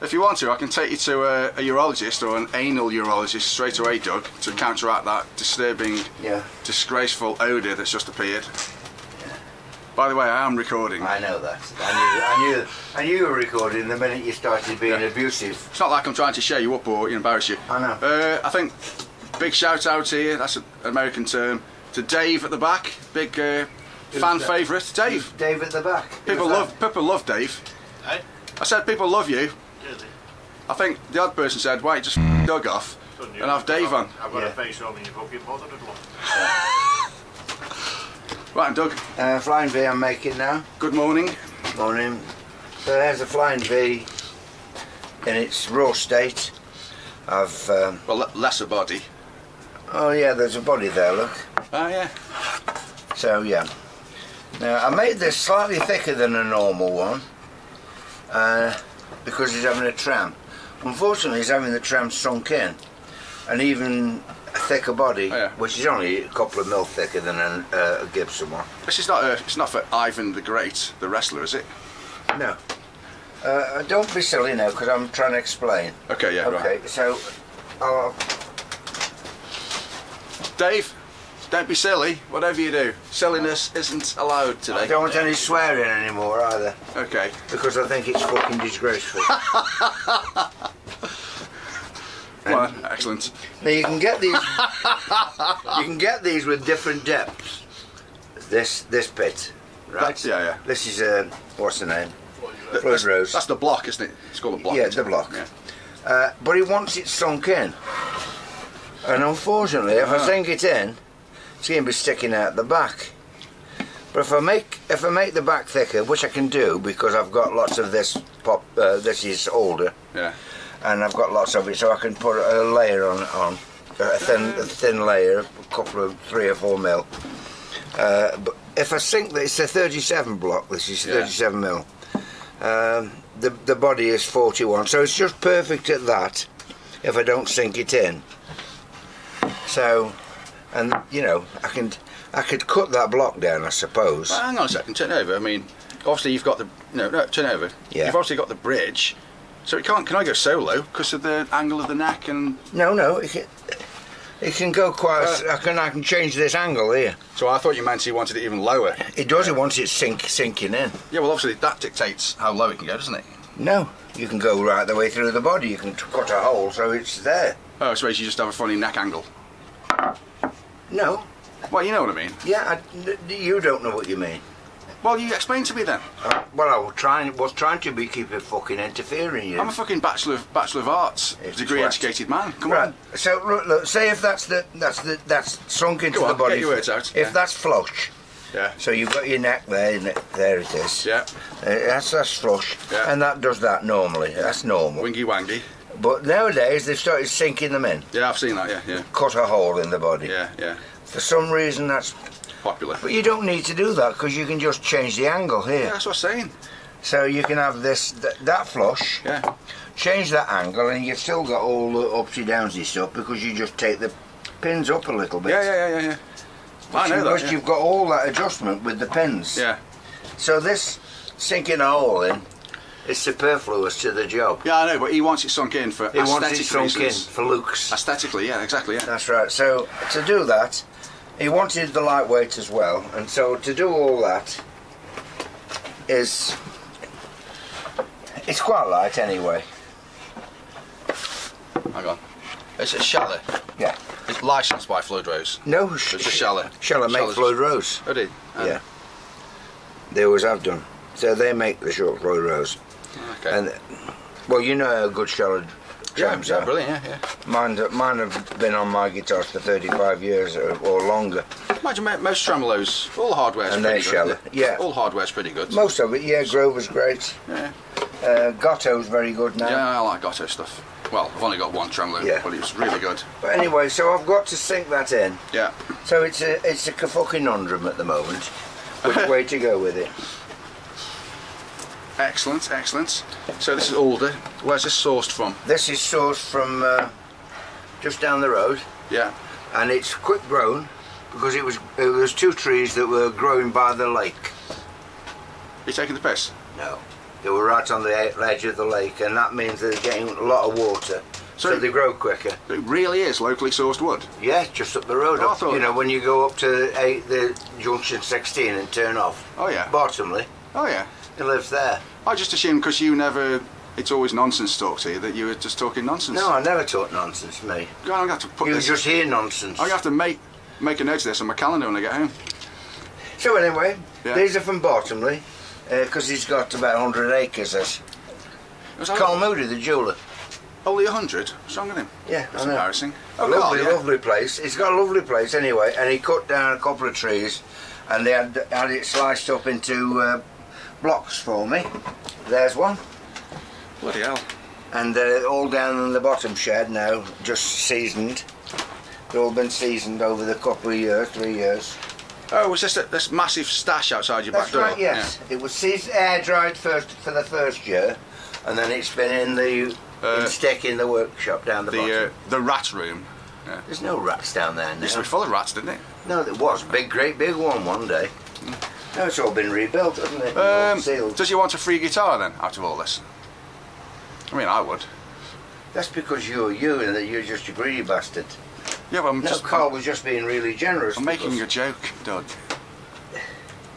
If you want to, I can take you to a urologist or an anal urologist straight away, Doug, to counteract that disturbing, disgraceful odour that's just appeared. Yeah. By the way, I am recording. I know that. I knew you were recording the minute you started being abusive. It's not like I'm trying to show you up or embarrass you. I know. I think big shout out here, that's an American term, to Dave at the back. Big fan favourite. Dave. Dave at the back. People love Dave. Hey? I said people love you. Really? I think the odd person said, why just Doug off and have Dave on. I've got a face on in your bucket more than one. Right, Doug. Flying V I'm making now. Good morning. Morning. So there's a Flying V in its raw state. I've well, lesser body. Oh yeah, there's a body there, look. Oh yeah. So yeah. Now I made this slightly thicker than a normal one because he's having a tram. Unfortunately, he's having the tram sunk in, and even a thicker body, which is only a couple of mil thicker than a Gibson one. This is not it's not for Ivan the Great, the wrestler, is it? No. Don't be silly now, because I'm trying to explain. Okay, yeah, okay, right. So, Dave, don't be silly, whatever you do. Silliness isn't allowed today. I don't want any swearing anymore either. Okay. Because I think it's fucking disgraceful. Well, excellent. Now you can get these. You can get these with different depths. This bit, right? Yeah. This is what's the name? Floyd Rose. That's the block, isn't it? It's called a block. Yeah, the block. Yeah. But he wants it sunk in, and unfortunately, if I sink it in, it's going to be sticking out the back. But if I make the back thicker, which I can do because I've got lots of this this is older. Yeah. And I've got lots of it, so I can put a layer on a thin layer, a couple of 3 or 4 mil. But if I sink, it's a 37 block. This is 37 mil. The body is 41, so it's just perfect at that. If I don't sink it in, so, and you know, I could cut that block down, I suppose. Well, hang on a second, turn over. I mean, obviously you've got the no, turn over. Yeah. You've obviously got the bridge. So it can't. Can I go solo because of the angle of the neck and? No. It can go quite. I can change this angle here. So I thought you meant he wanted it even lower. It does. He wants it sinking in. Yeah. Well, obviously that dictates how low it can go, doesn't it? No. You can go right the way through the body. You can cut a hole so it's there. Oh, I suppose you just have a funny neck angle. No. Well, you know what I mean. Yeah. You don't know what you mean. Well, you explain to me then. Well, I was trying to be keeping fucking interfering you. I'm a fucking bachelor of arts, degree educated man. Come on. So look. Say if that's sunk into the body. Get your words out. If that's flush. Yeah. So you've got your neck there, and there it is. Yeah. That's flush. Yeah. And that does that normally. That's normal. Wingy wangy. But nowadays they've started sinking them in. Yeah, I've seen that. Yeah. Cut a hole in the body. Yeah. For some reason that's popular. But you don't need to do that because you can just change the angle here. Yeah, that's what I'm saying. So you can have that flush. Yeah. Change that angle, and you've still got all the upsy downsy stuff because you just take the pins up a little bit. Yeah. I know that. Yeah. You've got all that adjustment with the pins. Yeah. So this sinking a hole in is superfluous to the job. Yeah, I know, but he wants it sunk in for aesthetic reasons. In for looks. Aesthetically, yeah, exactly, yeah. That's right. So to do that, he wanted the lightweight as well, and so to do all that it's quite light anyway. Hang on. It's a Sheller. Yeah. It's licensed by Floyd Rose. No, it's a Sheller. Sheller make Floyd Rose. Oh, did? Yeah. They always have done. So they make the short Floyd Rose. Okay. And well, you know how good Sheller trams are. Brilliant, yeah. Mine have been on my guitars for 35 years or longer. Imagine most tremolos, all the hardware's and pretty good. Sheller. Yeah. All hardware's pretty good. Most of it, yeah. Grover's great. Yeah. Gotto's very good now. Yeah, I like Gotto stuff. Well, I've only got one tremolo, but it's really good. But anyway, so I've got to sink that in. Yeah. So it's a fucking conundrum at the moment. Which way to go with it? Excellent, excellent. So this is older. Where's this sourced from? This is sourced from just down the road. Yeah. And it's quick grown because it was 2 trees that were growing by the lake. You taking the piss? No. They were right on the edge of the lake, and that means they're getting a lot of water, so they grow quicker. It really is locally sourced wood? Yeah, just up the road. Oh, You know, when you go up to the junction 16 and turn off. Oh yeah. Bottomley. Oh yeah. He lives there. I just assumed because you never, it's always nonsense talk to you, that you were just talking nonsense. No, I never talk nonsense, mate. God, I'm going to have to put You this... just hear nonsense. I'm going to have to make a note of this on my calendar when I get home. So anyway, Yeah. these are from Bottomley, because he's got about 100 acres. This. Carl Moody, the jeweller. Only 100? What's wrong with him? Yeah, That's I know. embarrassing. Oh, Lovely, God, yeah. lovely place. He's got a lovely place anyway, and he cut down a couple of trees, and they had it sliced up into blocks for me. There's one. Bloody hell. And they're all down in the bottom shed now, just seasoned. They've all been seasoned over the couple of years, 3 years. Oh, was this massive stash outside your back door? That's right, yes. Yeah. It was air dried first for the first year, and then it's been in the stick in the workshop down the bottom. The rat room. Yeah. There's no rats down there now. It used to be full of rats, didn't it? No, there was. Great big one day. Now it's all been rebuilt, hasn't it? All sealed. Does you want a free guitar then, out of all this? I mean, I would. That's because you're you and that you're just a greedy bastard. Yeah, well, Carl was just being really generous. I'm making a joke, Doug.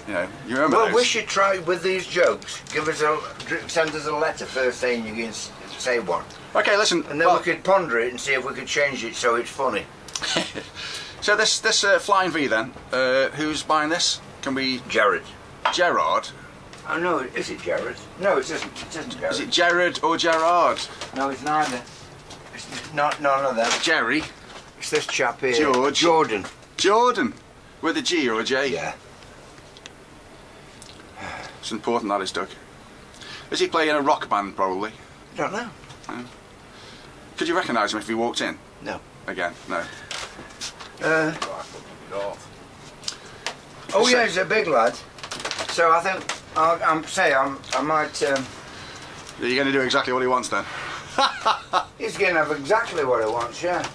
You know, you remember Well, those? we should try with these jokes. Send us a letter first saying you can say one. Okay, listen. And then we could ponder it and see if we could change it so it's funny. So this Flying V then, who's buying this? Can we... Jerrard. Jerrard? Oh no, is it Jerrard? No, it isn't. It isn't Jerrard. Is it Jerrard or Jerrard? No, it's neither. It's not none of them. Jerry? It's this chap here. George? Jordan. Jordan? With a G or a J? Yeah. It's important that is, Doug. Is he playing in a rock band, probably? Don't know. No. Could you recognise him if he walked in? No. Again, no. Oh yeah, he's a big lad. So I think I might. Are you going to do exactly what he wants then? He's going to have exactly what he wants, yeah.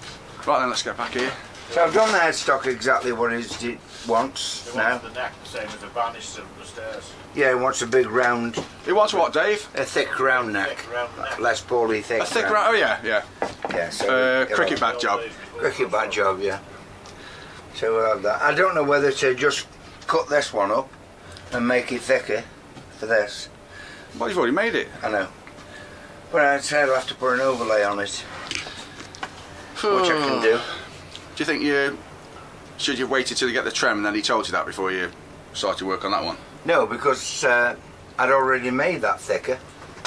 Right then, let's get back here. So I've done the headstock exactly what he wants He now. wants the neck the same as the banister up the stairs. Yeah, he wants a big round. He wants what, Dave? A thick round neck. Thick round neck. Less poorly thick. A thick round. Oh yeah, yeah. Yeah. So cricket bat job. Cricket bat job, yeah. So we'll have that. I don't know whether to just cut this one up and make it thicker for this. Well, you've already made it. I know. But I'd say I'll have to put an overlay on it, which I can do. Do you think should you have waited till you get the trem and then he told you that before you started work on that one? No, because I'd already made that thicker.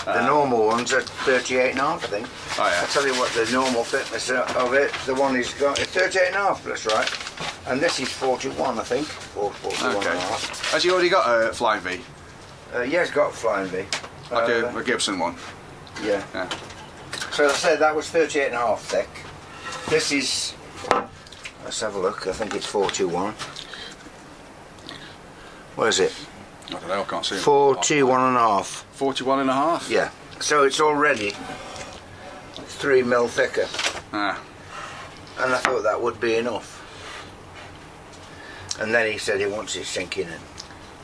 The normal ones are 38 and a half, I think. Oh yeah. I'll tell you what the normal thickness of it, the one he's got, is 38 and a half, that's right. And this is 41, I think, or 41 Okay. and a half. Has he already got a Flying V? Yeah, he's got a Flying V. Like a Gibson one? Yeah. Yeah. So as I said, that was 38 and a half thick. This is, let's have a look, I think it's 41. What is it? I don't know, I can't see it. 41 and a half. 41 and a half? Yeah. So it's already 3 mil thicker. Ah. And I thought that would be enough. And then he said he wants it sinking in.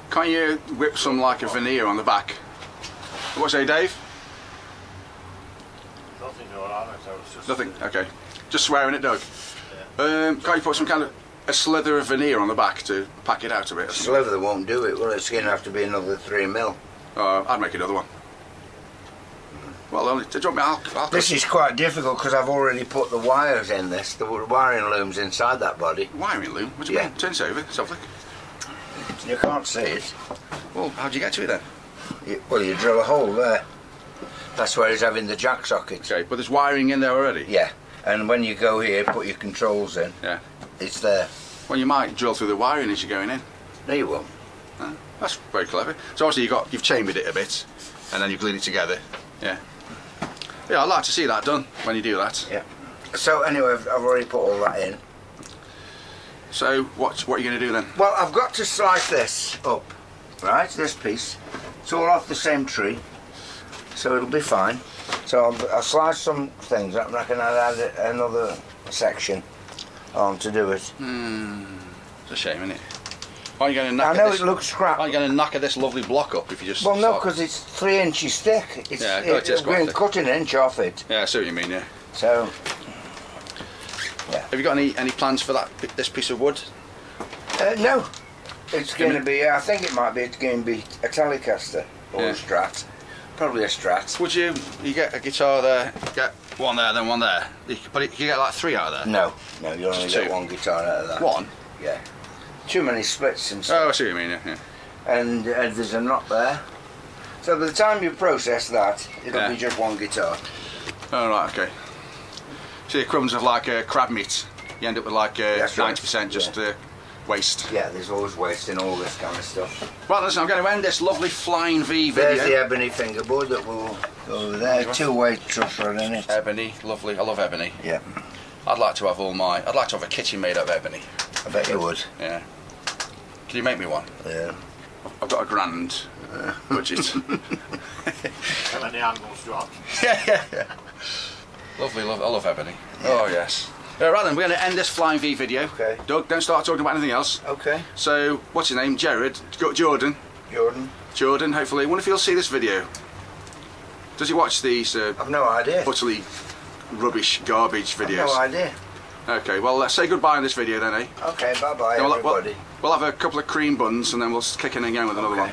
Can't you whip some like a veneer on the back? What say, Dave? Nothing going on, so it's just... Nothing. Okay. Just swearing it, Doug. Yeah. Can't you put some kind of a slither of veneer on the back to pack it out a bit? Slither won't do it. Well, it's going to have to be another 3 mil. I'd make another one. Well, do you want me? I'll This is quite difficult because I've already put the wires in this. The wiring loom's inside that body. Wiring loom? What do you mean? Turn this over, softly. You can't see it. Well, how'd you get to it then? Well, you drill a hole there. That's where he's having the jack socket. Okay, but there's wiring in there already? Yeah, and when you go here, put your controls in. Yeah. It's there. Well, you might drill through the wiring as you're going in. No, you won't. That's very clever. So obviously you've chambered it a bit, and then you glued it together. Yeah. Yeah, I'd like to see that done when you do that. Yeah. So anyway, I've already put all that in. So what are you going to do then? Well, I've got to slice this up, right? This piece. It's all off the same tree, so it'll be fine. So I'll slice some things. I reckon I'll add another section on to do it. It's a shame, isn't it? Aren't you going to I know it looks scrap. Aren't you going to knacker this lovely block up if you just... Well, no, because it's 3 inches thick. It's, yeah, it's going to cut an inch off it. Yeah, I see what you mean, yeah. So, yeah. Have you got any plans for this piece of wood? No. It's going to be, I think it's going to be a Telecaster or a Strat. Probably a Strat. Would you get a guitar there, get one there, then one there? But you get like 3 out of there? No, you only get 1 guitar out of that. 1? Yeah. Too many splits and stuff. Oh, I see what you mean, yeah. And there's a knot there. So by the time you process that, it'll be just 1 guitar. Oh, right, okay. So your crumbs of like crab meat, you end up with like 90% just waste. Yeah, there's always waste in all this kind of stuff. Well, listen, I'm going to end this lovely Flying V video. There's the ebony fingerboard that will go over there. 2-way truss rod in it. Ebony, lovely. I love ebony. Yeah. I'd like to have I'd like to have a kitchen made out of ebony. I bet you would. Yeah. Can you make me one? Yeah. I've got a grand budget. How many angles do you want? Yeah. Lovely, I love ebony. Yeah. Oh, yes. Right then, we're going to end this Flying V video. Okay. Doug, don't start talking about anything else. Okay. So, what's your name? Jerrard? Jordan, hopefully. I wonder if he'll see this video. Does he watch these I've no idea. utterly rubbish, garbage videos? I've no idea. Okay, well, let's say goodbye in this video then, eh? Okay, bye-bye, everybody. We'll have a couple of cream buns and then we'll kick in again with another one.